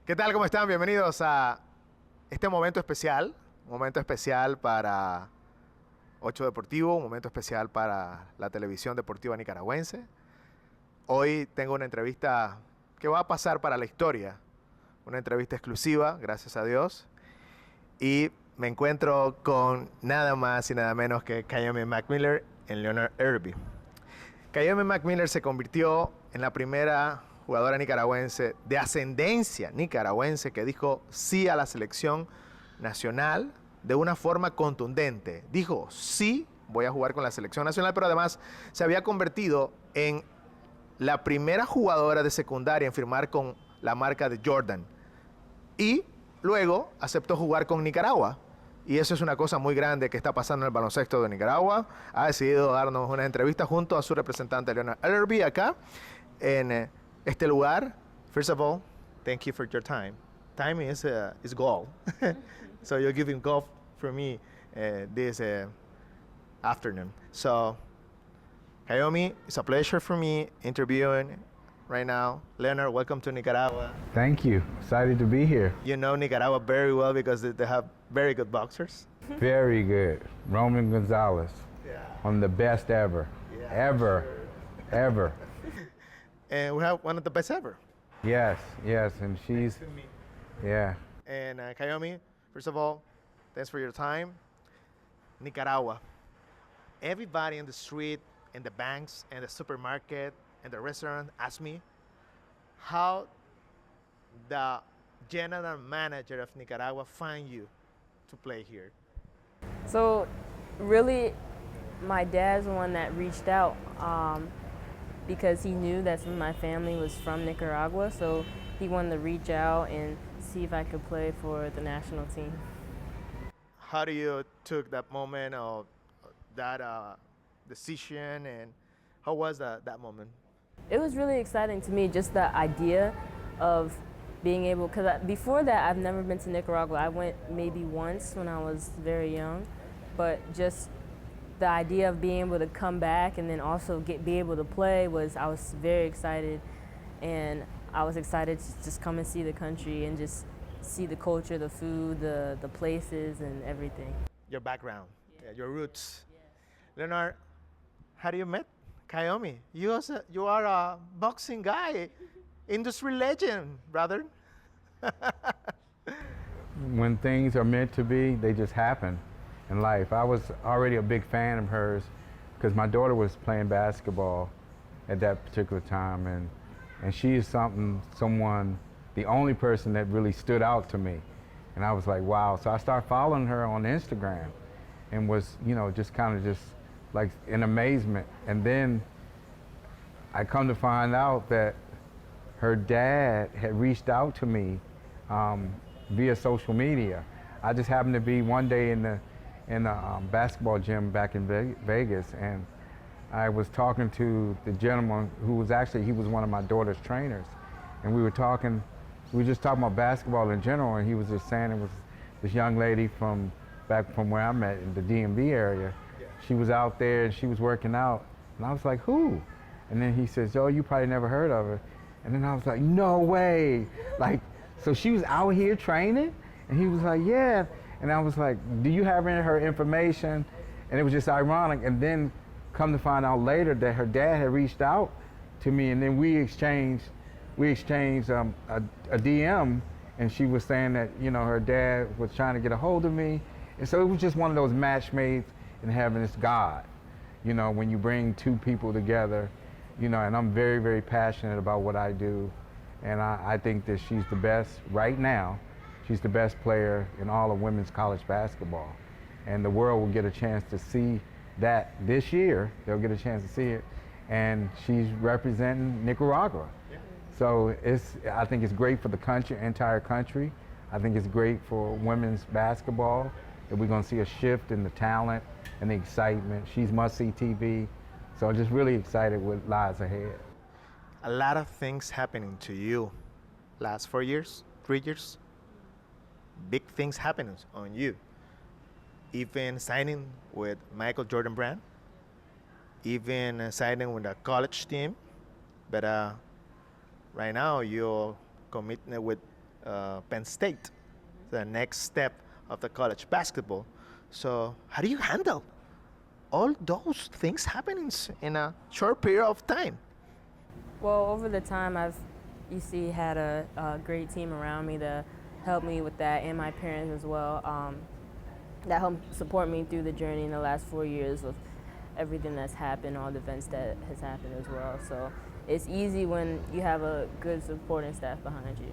¿Qué tal? ¿Cómo están? Bienvenidos a este momento especial para Ocho Deportivo, un momento especial para la televisión deportiva nicaragüense. Hoy tengo una entrevista que va a pasar para la historia, una entrevista exclusiva, gracias a Dios, y me encuentro con nada más y nada menos que Kiyomi McMiller en Leonard Ellerbe. Kiyomi McMiller se convirtió en la primera jugadora nicaragüense de ascendencia nicaragüense que dijo sí a la selección nacional de una forma contundente. Dijo, sí, voy a jugar con la selección nacional, pero además se había convertido en la primera jugadora de secundaria en firmar con la marca de Jordan. Y luego aceptó jugar con Nicaragua. Y eso es una cosa muy grande que está pasando en el baloncesto de Nicaragua. Ha decidido darnos una entrevista junto a su representante Leonard Ellerbe acá en este lugar. First of all, thank you for your time. Time is gold. So you're giving gold for me this afternoon. So, Kiyomi, it's a pleasure for me interviewing right now. Leonard, welcome to Nicaragua. Thank you. Excited to be here. You know Nicaragua very well because they have very good boxers. Very good. Roman Gonzalez. Yeah. One of the best ever. Yeah, Ever. sure. Ever. And we have one of the best ever. Yes, and she's, To me. yeah. And Kiyomi, first of all, thanks for your time. Nicaragua. Everybody in the street, in the banks, in the supermarket, in the restaurant ask me how the general manager of Nicaragua find you to play here. So, really, my dad's the one that reached out because he knew that some of my family was from Nicaragua, so he wanted to reach out and see if I could play for the national team. How do you took that moment of that decision, and how was that moment? It was really exciting to me, just the idea of being able, because before that I've never been to Nicaragua. I went maybe once when I was very young, but just the idea of being able to come back and then also be able to play I was very excited, and I was excited to just come and see the country and just see the culture, the food, the places and everything. Your background, yeah, your roots. Yeah. Leonard, how do you met Kiyomi? You are a boxing guy, industry legend, brother. When things are meant to be, they just happen in life. I was already a big fan of hers because my daughter was playing basketball at that particular time, and she is someone, the only person that really stood out to me. And I was like, wow. So I started following her on Instagram and was, just kind of just like in amazement. And then I come to find out that her dad had reached out to me via social media. I just happened to be one day in the basketball gym back in Vegas, and I was talking to the gentleman who was he was one of my daughter's trainers, and we were just talking about basketball in general, and he was just saying it was this young lady from where I'm at in the DMV area. Yeah. She was out there and she was working out, and I was like, who? And then he says, oh, you probably never heard of her. And then I was like, no way. Like, so she was out here training? And he was like, yeah. And I was like, do you have her information? And it was just ironic. And then come to find out later that her dad had reached out to me, and then we exchanged a DM, and she was saying that, her dad was trying to get a hold of me. And so it was just one of those match made in heaven. It's God, when you bring two people together, and I'm very, very passionate about what I do. And I think that she's the best right now. She's the best player in all of women's college basketball. And the world will get a chance to see that this year. They'll get a chance to see it. And she's representing Nicaragua. Yeah. So I think it's great for the country, entire country. I think it's great for women's basketball that we're going to see a shift in the talent and the excitement. She's must-see TV. So I'm just really excited what lies ahead. A lot of things happening to you last 4 years, 3 years. Big things happening on you. Even signing with Michael Jordan brand, even signing with a college team. But right now you're committed with Penn State, the next step of the college basketball. So how do you handle all those things happening in a short period of time? Well, over the time, you see, had a great team around me to help me with that, and my parents as well. That helped support me through the journey in the last 4 years of everything that's happened, all the events that has happened as well. So it's easy when you have a good supporting staff behind you.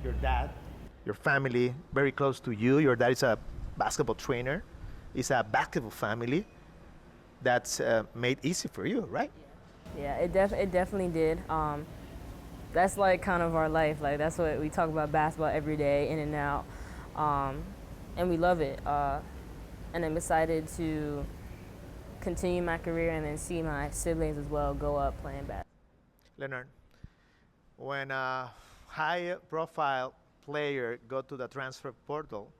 Your dad, your family, very close to you. Your dad is a basketball trainer. It's a basketball family. That's made easy for you, right? Yeah, it definitely did. That's like kind of our life. Like that's what we talk about, basketball every day, in and out, and we love it. And I'm excited to continue my career and then see my siblings as well go up playing basketball. Leonard, when a high-profile player go to the transfer portal,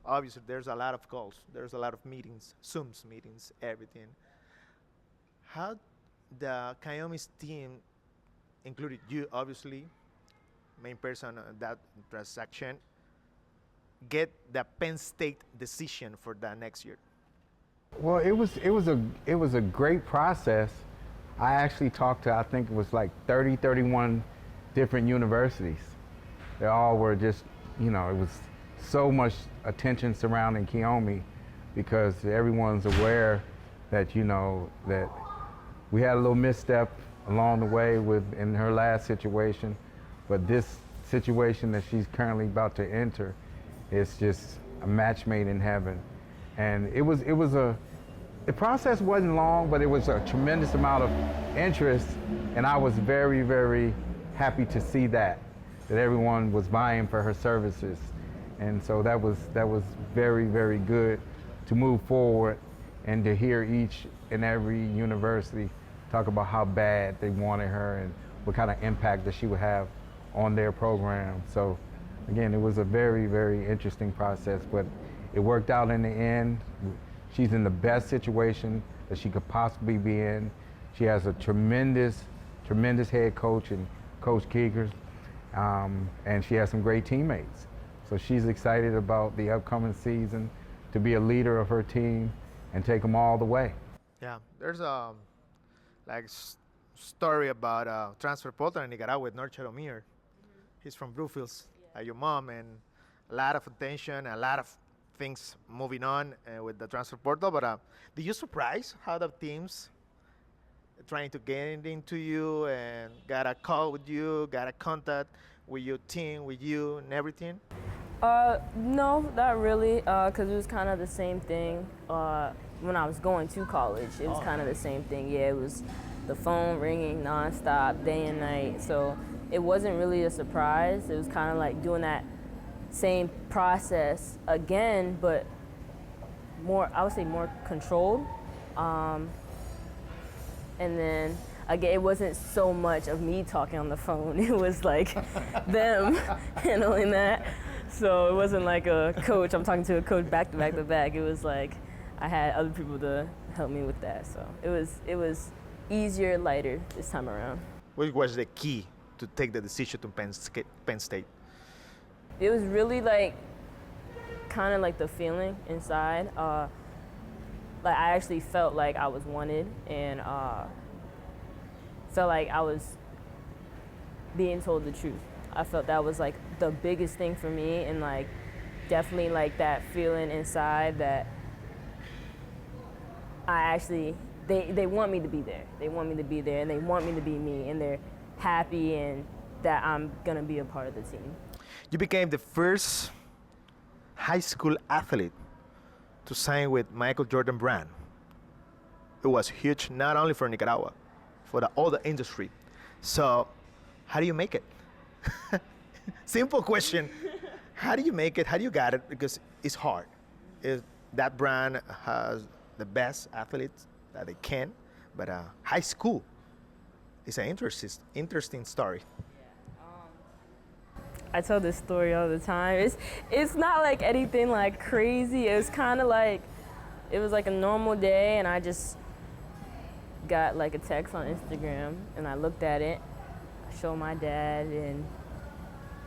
obviously there's a lot of calls, there's a lot of meetings, Zooms meetings, everything. How the Kiyomi's team, included you, obviously, main person on that transaction, get the Penn State decision for the next year? Well, it was a great process. I actually talked to, I think it was like 30, 31 different universities. They all were just, you know, it was so much attention surrounding Kiyomi because everyone's aware that, you know, that we had a little misstep along the way in her last situation, but this situation that she's currently about to enter is just a match made in heaven. And the process wasn't long, but it was a tremendous amount of interest, and I was very, very happy to see that everyone was vying for her services. And so that was very, very good to move forward and to hear each and every university talk about how bad they wanted her and what kind of impact that she would have on their program. So again, it was a very, very interesting process, but it worked out in the end. She's in the best situation that she could possibly be in. She has a tremendous, tremendous head coach in Coach Keeger, and she has some great teammates. So she's excited about the upcoming season to be a leader of her team and take them all the way. Yeah, there's a story about transfer portal in Nicaragua with Leonard Ellerbe. He's from Bluefields, like your mom, and a lot of attention, a lot of things moving on with the transfer portal. But did you surprise how the teams trying to get into you and got a call with you, got a contact with your team, with you and everything? No, not really, because it was kind of the same thing when I was going to college. It was kind of the same thing. Yeah, it was the phone ringing nonstop, day and night. So it wasn't really a surprise. It was kind of like doing that same process again, but more, I would say more controlled. And then again, it wasn't so much of me talking on the phone. It was like them handling that. So it wasn't like a coach, I'm talking to a coach back to back to back. It was like I had other people to help me with that. So it was easier, lighter this time around. What was the key to take the decision to Penn State? It was really like kind of like the feeling inside. Like I actually felt like I was wanted and felt like I was being told the truth. I felt that was like the biggest thing for me, and like definitely like that feeling inside that I actually, they want me to be there. They want me to be there and they want me to be me, and they're happy and that I'm gonna be a part of the team. You became the first high school athlete to sign with Michael Jordan brand. It was huge, not only for Nicaragua, for all the industry. So how do you make it? Simple question. How do you make it? How do you got it? Because it's hard. That brand has the best athletes that they can, but high school is an interesting story. I tell this story all the time. It's not like anything like crazy. It was kind of like, it was like a normal day, and I just got like a text on Instagram, and I looked at it. I showed my dad, and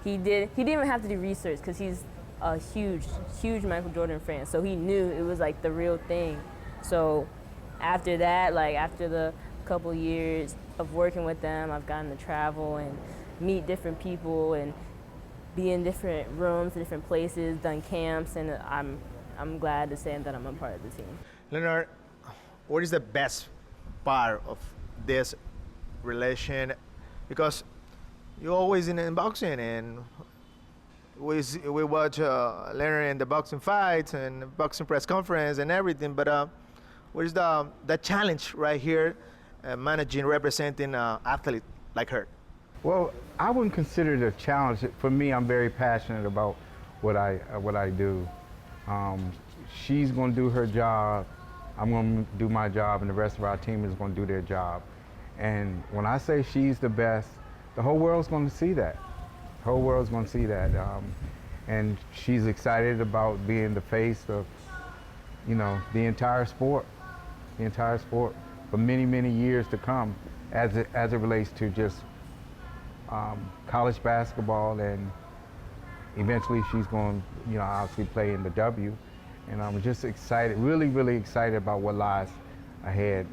he didn't even have to do research because he's a huge Michael Jordan fan. So he knew it was like the real thing. So after that, like after the couple years of working with them, I've gotten to travel and meet different people and be in different rooms, different places, done camps, and I'm glad to say that I'm a part of the team. Leonard, what is the best part of this relation? Because you're always in boxing, and we watch Leonard in the boxing fights and boxing press conference and everything. But what is the challenge right here, managing, representing an athlete like her? Well, I wouldn't consider it a challenge. For me, I'm very passionate about what I do. She's going to do her job. I'm going to do my job, and the rest of our team is going to do their job. And when I say she's the best, the whole world's going to see that. The whole world's going to see that. And she's excited about being the face of, you know, the entire sport for many, many years to come, as it relates to just college basketball, and eventually she's going to, you know, obviously play in the W. And I'm just excited, really, really excited about what lies ahead.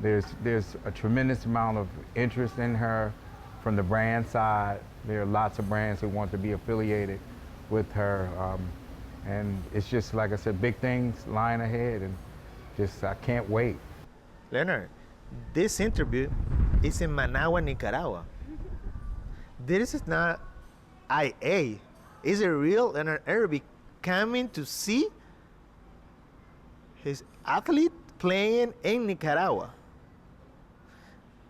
There's a tremendous amount of interest in her from the brand side. There are lots of brands who want to be affiliated with her. And it's just, like I said, big things lying ahead, and just, I can't wait. Leonard, this interview is in Managua, Nicaragua. This is not IA. It's a real Leonard Ellerbe coming to see his athlete playing in Nicaragua.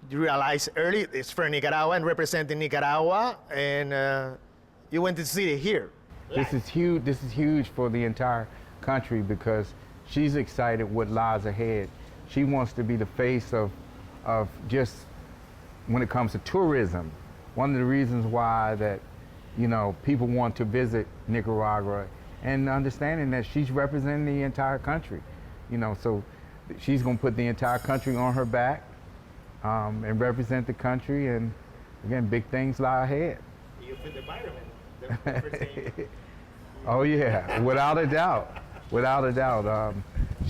You realize early it's from Nicaragua and representing Nicaragua, and you went to see it here. This is huge. This is huge for the entire country, because she's excited what lies ahead. She wants to be the face of just when it comes to tourism. One of the reasons why that, you know, people want to visit Nicaragua, and understanding that she's representing the entire country, you know, so she's going to put the entire country on her back and represent the country, and again, big things lie ahead. You fit the environment. Oh yeah, without a doubt, without a doubt.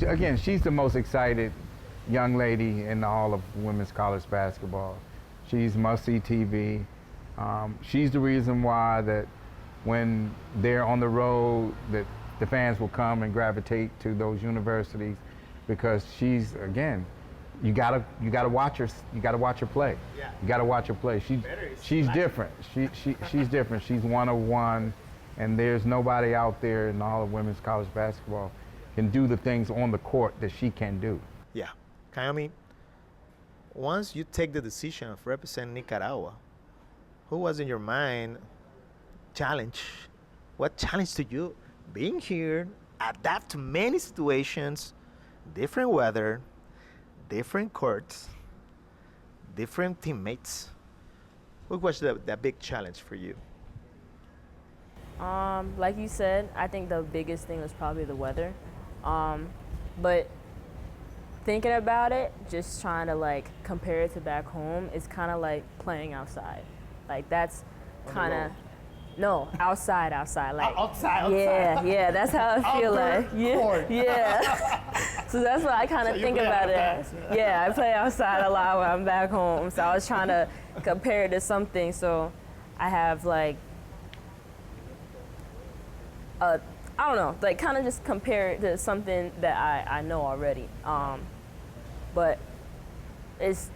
Again, she's the most excited young lady in all of women's college basketball. She's must-see TV. She's the reason why that when they're on the road, that the fans will come and gravitate to those universities, because she's, again, you gotta watch her. You gotta watch her play. Yeah. You gotta watch her play. She's different. She's different. She's one of one, and there's nobody out there in all of women's college basketball can do the things on the court that she can do. Yeah, Kiyomi, once you take the decision of representing Nicaragua, who was in your mind challenge? What challenge to you being here, adapt to many situations, different weather, different courts, different teammates? What was the big challenge for you? Like you said, I think the biggest thing was probably the weather. But thinking about it, just trying to like compare it to back home, it's kind of like playing outside. Like that's kind of, no, outside, like outside. Yeah, that's how I feel like. Yeah. So that's what I kind of think about it as. Yeah, I play outside a lot when I'm back home. So I was trying to compare it to something. So I have like, I don't know, like kind of just compare it to something that I know already. But it's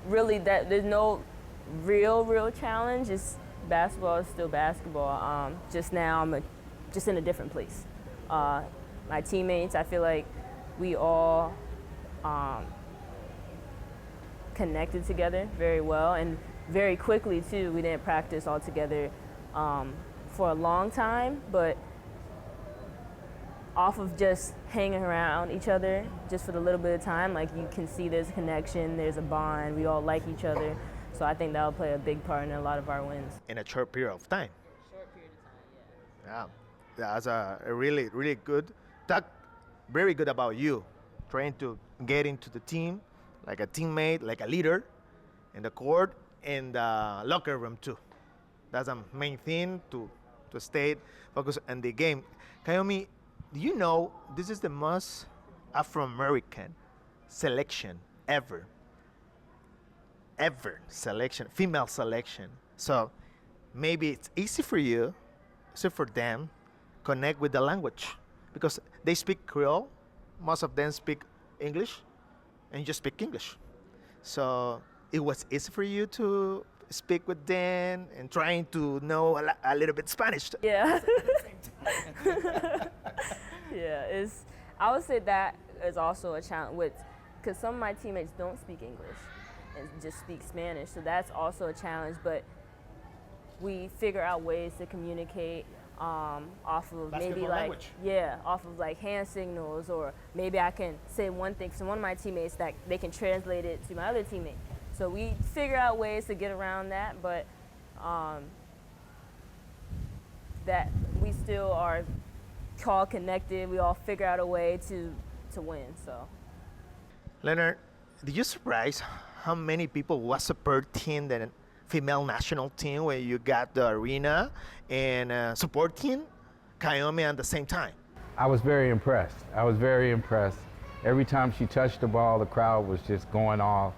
really that there's no real challenge. It's basketball is still basketball. Just now I'm just in a different place. My teammates, I feel like we all connected together very well and very quickly too. We didn't practice all together for a long time, but off of just hanging around each other just for the little bit of time, like you can see there's a connection, there's a bond, we all like each other. So I think that'll play a big part in a lot of our wins. In a short period of time. Short period of time, yeah. Yeah, that's a really, really good. Talk very good about you, trying to get into the team, like a teammate, like a leader, in the court, and the locker room too. That's the main thing to stay focused on the game. Kiyomi, do you know this is the most Afro-American selection ever? Ever selection, female selection. So maybe it's easy for you, easy for them, connect with the language because they speak Creole. Most of them speak English, and you just speak English. So it was easy for you to speak with them and trying to know a little bit Spanish. Yeah. Yeah, I would say that is also a challenge because some of my teammates don't speak English and just speak Spanish, so that's also a challenge, but we figure out ways to communicate off of maybe like language. Off of like hand signals, or maybe I can say one thing to one of my teammates that they can translate it to my other teammate. So we figure out ways to get around that, but that we still are all connected. We all figure out a way to win. So, Leonard, did you surprise how many people was supporting the female national team when you got the arena and supporting Kiyomi at the same time? I was very impressed. Every time she touched the ball, the crowd was just going off.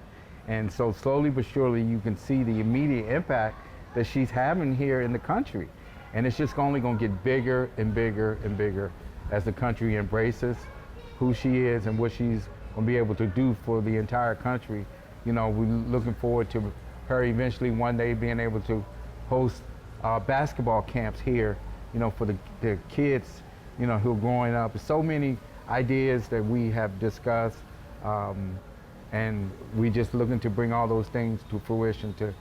And so slowly but surely, you can see the immediate impact that she's having here in the country. And it's just only going to get bigger and bigger and bigger as the country embraces who she is and what she's going to be able to do for the entire country. You know, we're looking forward to her eventually one day being able to host basketball camps here, you know, for the kids, you know, who are growing up. So many ideas that we have discussed, and we just looking to bring all those things to fruition to,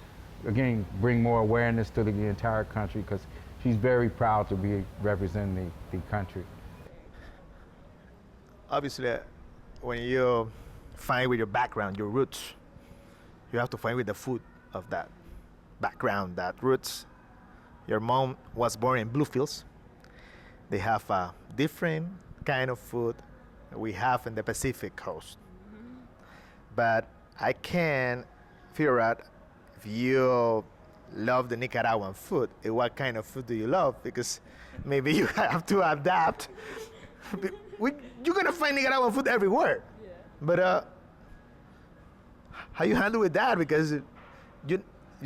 again, bring more awareness to the entire country, because she's very proud to be representing the country. Obviously, when you find with your background, your roots, you have to find with the food of that background, that roots. Your mom was born in Bluefields. They have a different kind of food we have in the Pacific coast. But I can figure out if you love the Nicaraguan food, what kind of food do you love? Because maybe you have to adapt. You're gonna find Nicaraguan food everywhere. Yeah. But how you handle with that? Because you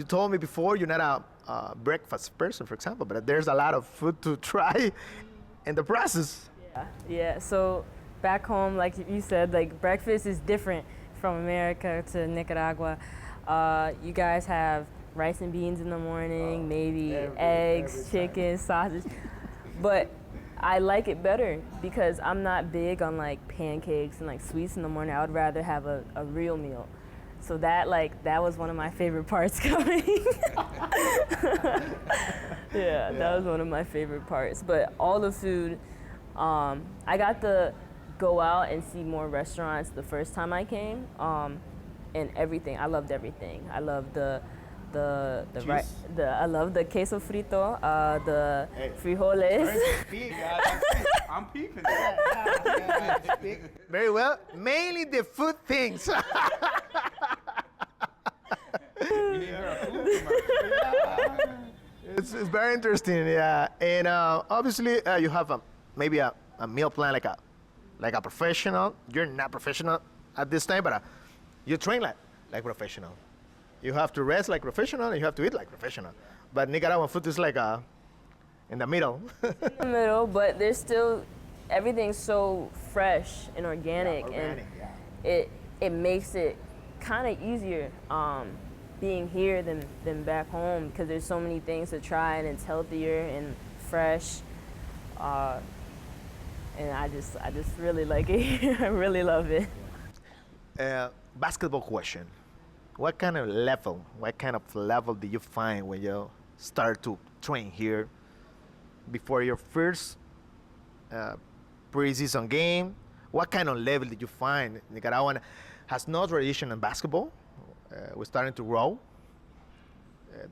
told me before you're not a breakfast person, for example, but there's a lot of food to try in the process. Yeah. So back home, like you said, like breakfast is different from America to Nicaragua. You guys have rice and beans in the morning, maybe eggs, chicken, sausage. But I like it better because I'm not big on like pancakes and like sweets in the morning. I would rather have a real meal. So that was one of my favorite parts coming. That was one of my favorite parts. But all the food, I got to go out and see more restaurants the first time I came, and everything. I loved everything. I loved I love the queso frito, the frijoles. I'm peeping. Very well. Mainly the food things. It's very interesting, yeah. And obviously, you have maybe a meal plan like a professional. You're not professional at this time, but you train like professional. You have to rest like professional, and you have to eat like professional. But Nicaraguan food is like in the middle. In the middle, but there's still, everything's so fresh and organic, it makes it kind of easier being here than back home, because there's so many things to try, and it's healthier and fresh. And I just really like it here. I really love it. Basketball question. What kind of level did you find when you start to train here? Before your first preseason game, what kind of level did you find? Nicaragua has no tradition in basketball. We're starting to grow.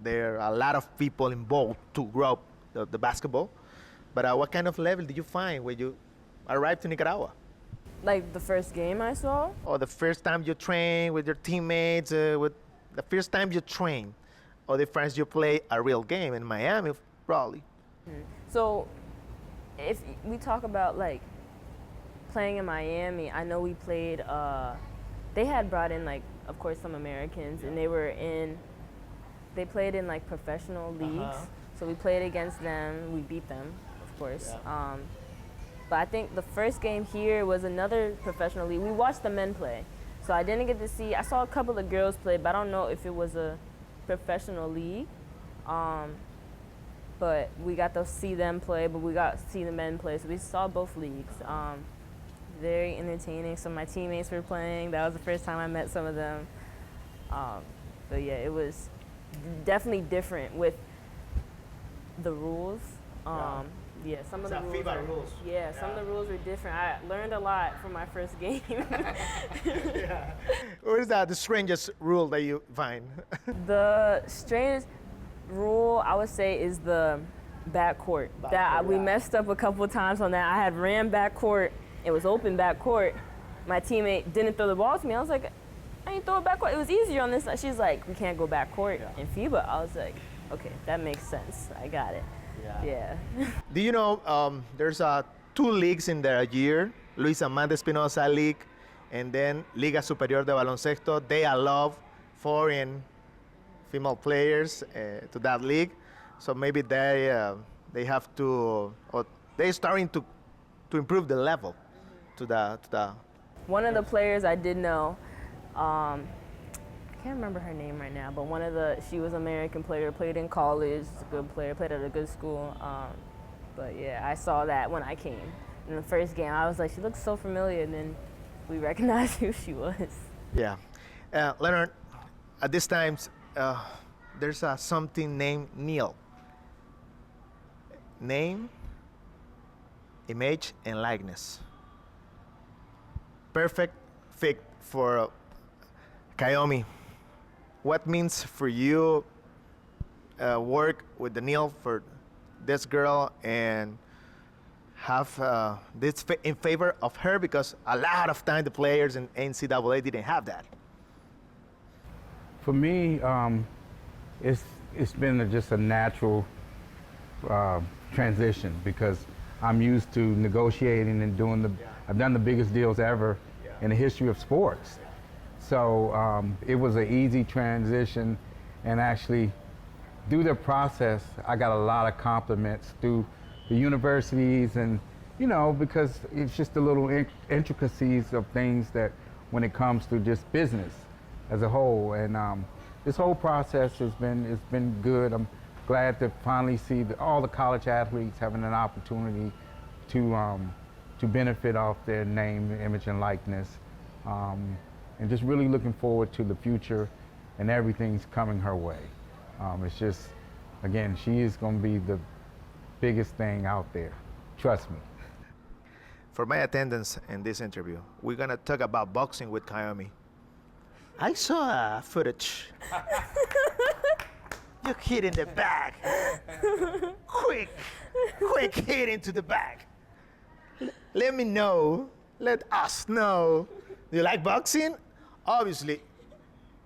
There are a lot of people involved to grow the basketball. But what kind of level did you find when you arrived to Nicaragua? Like the first game I saw? Or the first time you train with your teammates, with the first time you train, or the first you play a real game in Miami, probably. So if we talk about like playing in Miami, I know we played, they had brought in like, of course, some Americans, and they played in like professional leagues. So we played against them, we beat them, of course. But I think the first game here was another professional league. We watched the men play. So I didn't get to see, I saw a couple of girls play, but I don't know if it was a professional league. But we got to see them play, but we got to see the men play. So we saw both leagues. Very entertaining. Some of my teammates were playing. That was the first time I met some of them. But yeah, it was definitely different with the rules. Yeah, some of the rules. FIBA rules. Yeah, some of the rules were different. I learned a lot from my first game. What is the strangest rule that you find? The strangest rule I would say is the backcourt. We messed up a couple of times on that. I had ran backcourt. It was open backcourt. My teammate didn't throw the ball to me. I was like, I didn't throw it backcourt. It was easier on this side. She's like, we can't go backcourt in FIBA. I was like, okay, that makes sense. I got it. Yeah. Do you know there's 2 leagues in the year, Luis Amanda Espinosa League and then Liga Superior de Baloncesto. They allow foreign female players to that league. So maybe they have to, or they're starting to improve the level to the. One of the players I did know, I can't remember her name right now, but she was an American player, played in college, a good player, played at a good school. But yeah, I saw that when I came. In the first game, I was like, she looks so familiar, and then we recognized who she was. Yeah. Leonard, at this time, there's something named Neil. Name, image, and likeness. Perfect fit for Kiyomi. What means for you work with the Neil for this girl and have this in favor of her, because a lot of time the players in NCAA didn't have that. For me, it's been just a natural transition, because I'm used to negotiating and doing I've done the biggest deals ever in the history of sports. So it was an easy transition, and actually through the process, I got a lot of compliments through the universities, and because it's just the little intricacies of things that when it comes to just business as a whole. And this whole process has been good. I'm glad to finally see all the college athletes having an opportunity to benefit off their name, image, and likeness. And just really looking forward to the future, and everything's coming her way. It's just, again, she is going to be the biggest thing out there. Trust me. For my attendance in this interview, we're going to talk about boxing with Kiyomi. I saw footage. You hit in the back. Quick hit into the back. Let us know. Do you like boxing? Obviously,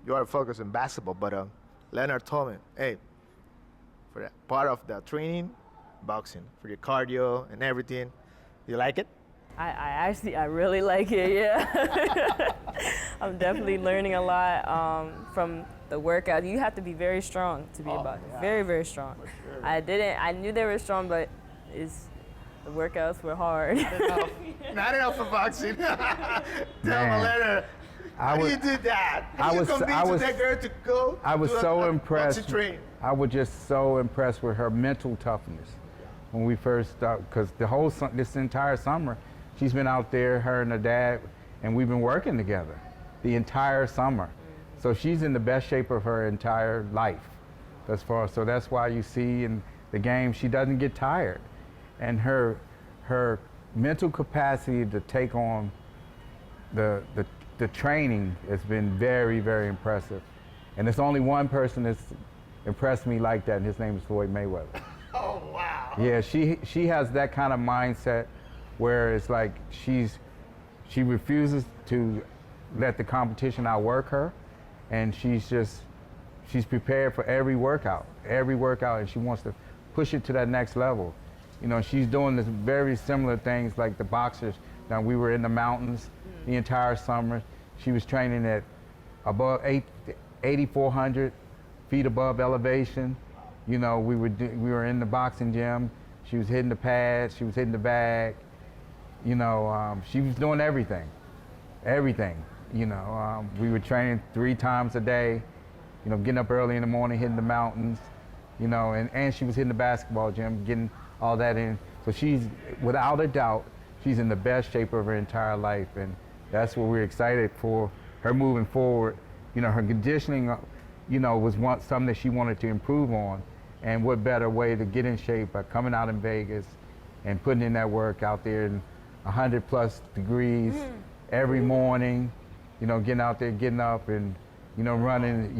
you are focused on basketball, but Leonard told me, hey, for that part of the training, boxing, for your cardio and everything. Do you like it? I really like it, yeah. I'm definitely learning a lot from the workout. You have to be very strong to be a boxer. Yeah. Very, very strong. Sure. I knew they were strong, but the workouts were hard. Not enough for boxing. Tell me, Leonard, how do you do that? How do you convince that girl to go? I was so impressed. Boxing train? I was just so impressed with her mental toughness when we first started, because this entire summer, she's been out there, her and her dad, and we've been working together the entire summer. So she's in the best shape of her entire life thus far. So that's why you see in the game, she doesn't get tired. And her mental capacity to take on the training has been very, very impressive. And there's only one person that's impressed me like that, and his name is Floyd Mayweather. Oh, wow. Yeah, she has that kind of mindset where it's like she refuses to let the competition outwork her, and she's just she's prepared for every workout, and she wants to push it to that next level. You know, she's doing this very similar things like the boxers. Now, we were in the mountains the entire summer. She was training at above 8,400 feet above elevation. You know, we were in the boxing gym. She was hitting the pads, she was hitting the bag. You know, she was doing everything. You know, we were training 3 times a day, you know, getting up early in the morning, hitting the mountains, you know, and she was hitting the basketball gym, getting all that in. So she's, without a doubt, she's in the best shape of her entire life, and that's what we're excited for her moving forward. You know, her conditioning, you know, was something that she wanted to improve on, and what better way to get in shape by coming out in Vegas and putting in that work out there in 100+ degrees every morning, you know, getting out there, getting up and, you know, running,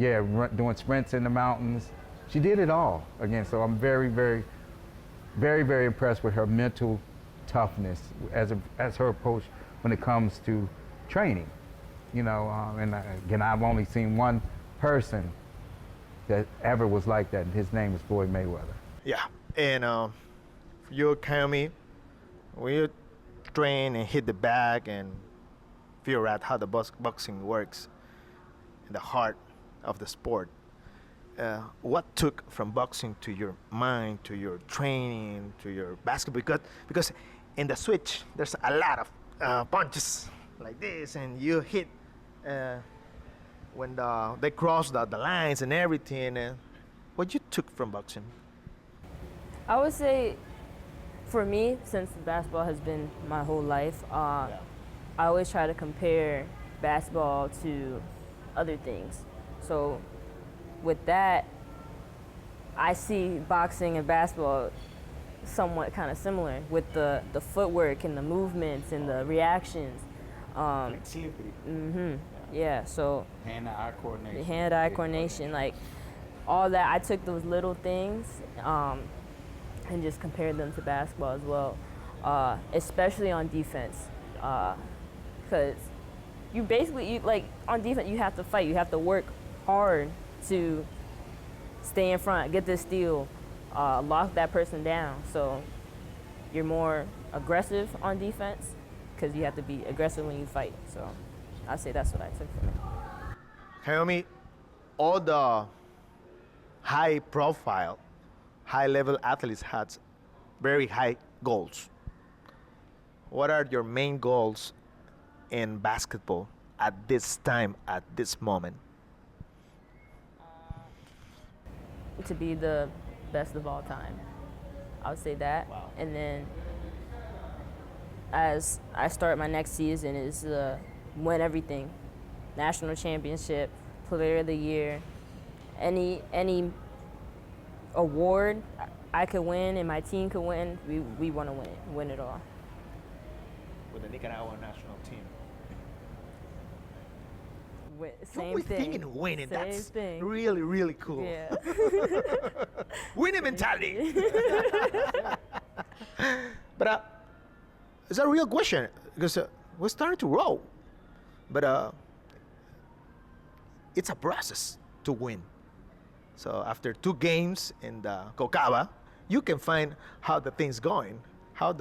doing sprints in the mountains. She did it all again, so I'm very, very, very, very impressed with her mental toughness as her approach when it comes to training. You know, and again, I've only seen one person that ever was like that, and his name is Floyd Mayweather. Yeah, and for you, Kiyomi, when you train and hit the bag and figure out how the boxing works in the heart of the sport, what took from boxing to your mind, to your training, to your basketball? Because in the switch, there's a lot of punches like this, and you hit when they cross the lines and everything. What you took from boxing? I would say, for me, since basketball has been my whole life, I always try to compare basketball to other things. So with that, I see boxing and basketball somewhat kind of similar with the footwork and the movements and the reactions. Flexibility. Yeah, so Hand-eye coordination. Hand-eye coordination, like all that. I took those little things and just compared them to basketball as well, especially on defense, because you basically, like on defense, you have to fight. You have to work hard to stay in front, get this steal, lock that person down. So you're more aggressive on defense because you have to be aggressive when you fight. So I'd say that's what I took from it. Kiyomi, all the high-profile, high-level athletes had very high goals. What are your main goals in basketball at this time, at this moment? To be the best of all time. I would say that. Wow. And then as I start my next season is win everything. National championship, player of the year, any award I could win and my team could win, we want to win it all. With the Nicaraguan national team. Same thing. Thinking winning, Same that's thing. really, really cool. Yeah. Winning mentality. But it's a real question because we're starting to roll. But it's a process to win. So after 2 games in the Cocaba, you can find how the thing's going, how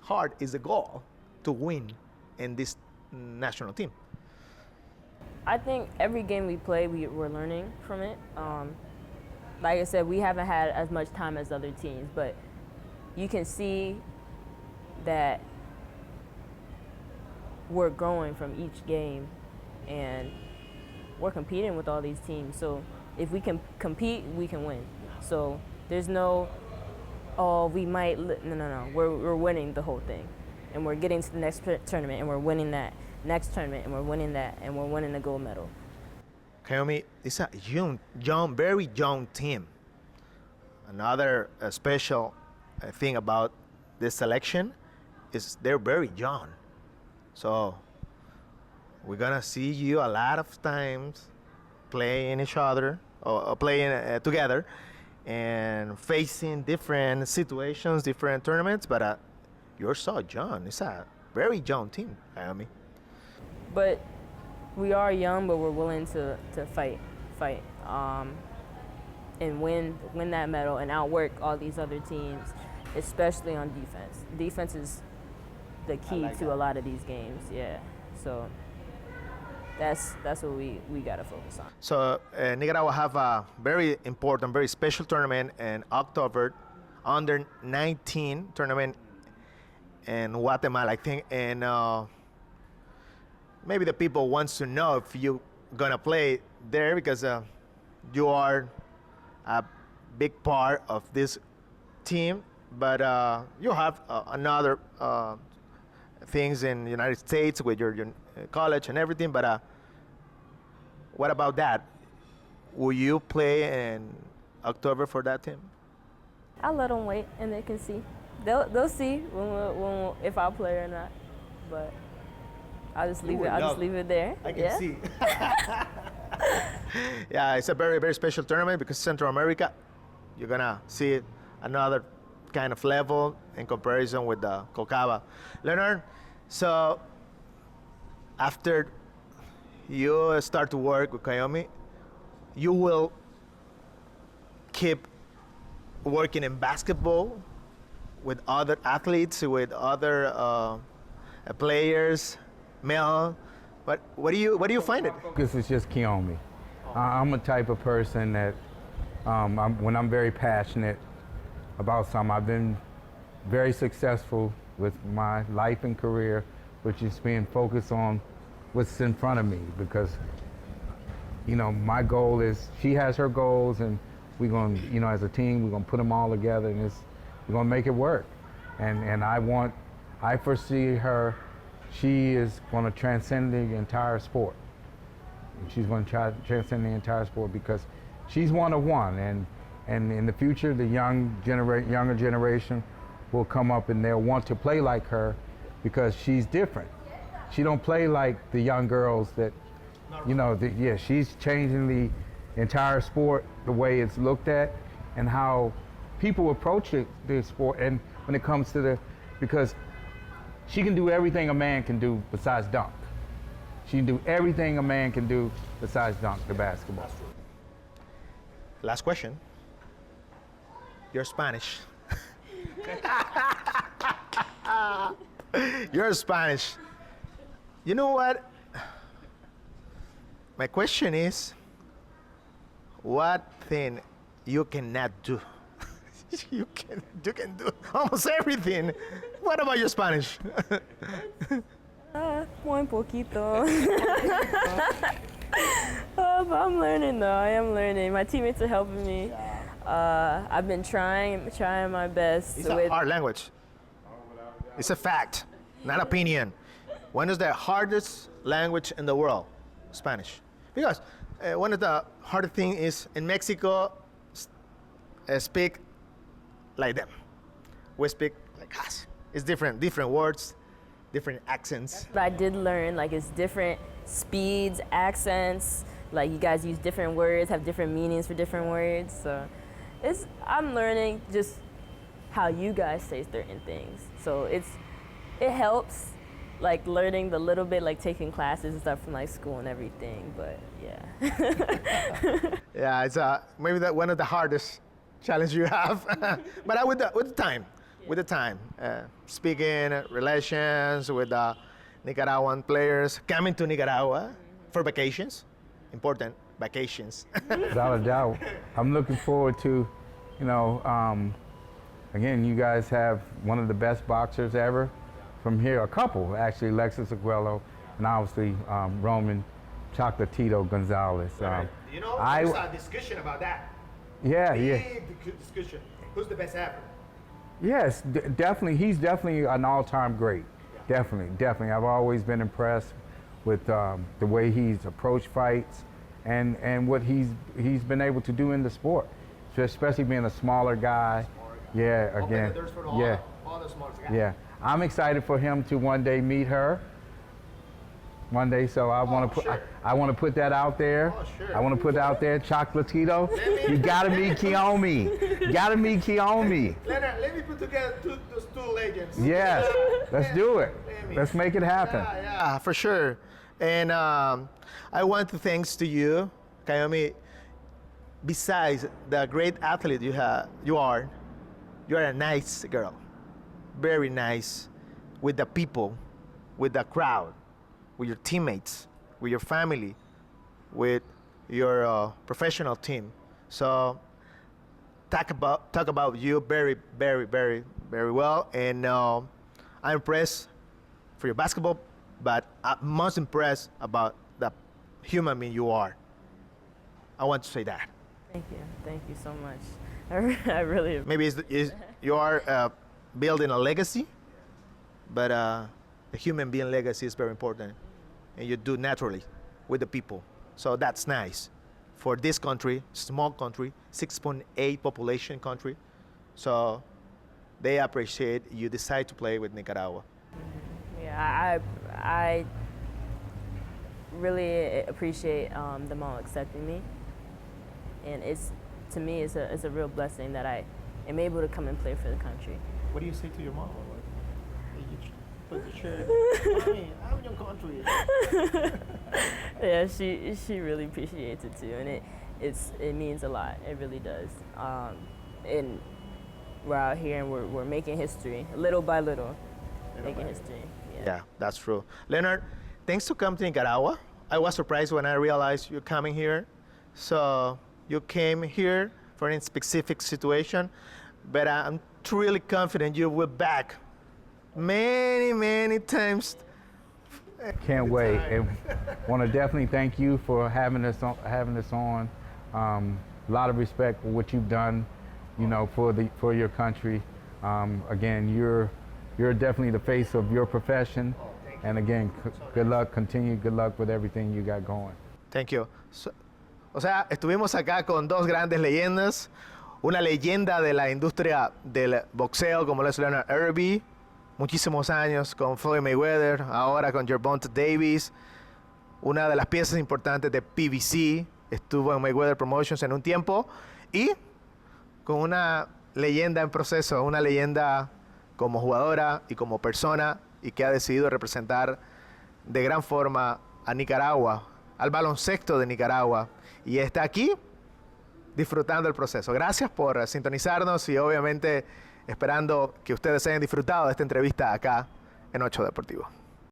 hard is the goal to win in this national team. I think every game we play, we're learning from it. Like I said, we haven't had as much time as other teams, but you can see that we're growing from each game, and we're competing with all these teams. So if we can compete, we can win. So there's no, we might, no. We're winning the whole thing, and we're getting to the next tournament, and we're winning that next tournament, and we're winning that, and we're winning the gold medal. Kiyomi, it's a young, very young team. Another special thing about this selection is they're very young. So we're gonna see you a lot of times playing each other or playing together and facing different situations, different tournaments. But you're so young. It's a very young team, Kiyomi. But we are young, but we're willing to fight. and win that medal and outwork all these other teams, especially on defense. Defense is the key to a lot of these games, yeah. So that's what we gotta focus on. So Nicaragua have a very important, very special tournament in October, under 19 tournament in Guatemala, I think, and maybe the people wants to know if you gonna play there because you are a big part of this team, but you have another things in the United States with your college and everything, but what about that? Will you play in October for that team? I'll let them wait and they can see. They'll see when if I'll play or not, but I'll just leave it there. I can see. Yeah, it's a very, very special tournament because Central America, you're gonna see another kind of level in comparison with the Cocaba. Leonard, so after you start to work with Kiyomi, you will keep working in basketball with other athletes, with other players, male. But what do you find it? This is just Kiyomi. I'm a type of person that when I'm very passionate about something, I've been very successful with my life and career, which is being focused on what's in front of me, because my goal is, she has her goals, and we're going to, as a team, we're going to put them all together, and we're going to make it work. And I foresee her, she is going to transcend the entire sport. She's going to try to transcend the entire sport because she's one of one, and in the future, the younger generation will come up and they'll want to play like her because she's different. She don't play like the young girls that, she's changing the entire sport, the way it's looked at, and how people approach the sport. And when it comes to because she can do everything a man can do besides dunk. She can do everything a man can do besides dunk the basketball. Last question. You're Spanish. You're Spanish. You know what? My question is, what thing you cannot do? You can do almost everything. What about your Spanish? Muy poquito. But I'm learning though. I am learning. My teammates are helping me. I've been trying my best. It's a hard language. It's a fact, not opinion. When is the hardest language in the world? Spanish. Because one of the hardest things is in Mexico, speak like them. We speak like us. It's different words, different accents. But I did learn, it's different speeds, accents, you guys use different words, have different meanings for different words. So I'm learning just how you guys say certain things. So it helps, learning the little bit, taking classes and stuff from school and everything, but yeah. Yeah, it's maybe one of the hardest challenge you have, but with the time, speaking relations with Nicaraguan players coming to Nicaragua for vacations, important vacations. Without a doubt, I'm looking forward to, again, you guys have one of the best boxers ever from here, a couple actually, Lexus Aguelo and obviously Roman Chocolatito Gonzalez. There's a discussion about that. Yeah. Big discussion. Who's the best ever? Yes, definitely. He's definitely an all-time great. Yeah. Definitely. I've always been impressed with the way he's approached fights and what he's been able to do in the sport, so especially being a smaller guy. Yeah, again. All the small guys. Yeah, I'm excited for him to one day meet her. One day, so I want to put that out there. Oh, sure. I want to put it out there, Chocolatito. You gotta meet Kiyomi. Leonard, let me put together those two legends. Yes, let's do it. Let's make it happen. Yeah, for sure. And I want to thanks to you, Kiyomi. besides the great athlete you are a nice girl, very nice with the people, with the crowd, with your teammates, with your family, with your professional team. So talk about you very, very, very, very well. And I'm impressed for your basketball, but I'm most impressed about the human being you are. I want to say that. Thank you so much. I really. Maybe you are building a legacy, but the human being legacy is very important, and you do naturally with the people. So that's nice for this country, small country, 6.8 population country. So they appreciate you decide to play with Nicaragua. Yeah, I really appreciate them all accepting me, and to me it's a real blessing that I am able to come and play for the country. What do you say to your mom? Put the shirt. Mommy, I'm your country. Yeah, she really appreciates it too, and it means a lot. It really does. And we're out here and we're making history, little by little, making history. Yeah, that's true. Leonard, thanks to come to Nicaragua. I was surprised when I realized you're coming here. So you came here for a specific situation, but I'm truly confident you will back many, many times. Can't wait. And want to definitely thank you for having us on. A lot of respect for what you've done, you know, for your country. Again, you're definitely the face of your profession. And again, good luck, good luck with everything you got going. Thank you. O sea, estuvimos acá con dos grandes leyendas. Una leyenda de la industria del boxeo como lo es Leonard Ellerbe, muchísimos años con Floyd Mayweather, ahora con Gervonta Davis. Una de las piezas importantes de PBC, estuvo en Mayweather Promotions en un tiempo. Y con una leyenda en proceso, una leyenda como jugadora y como persona, y que ha decidido representar de gran forma a Nicaragua, al baloncesto de Nicaragua, y está aquí disfrutando el proceso. Gracias por sintonizarnos y obviamente esperando que ustedes hayan disfrutado de esta entrevista acá en 8 Deportivo.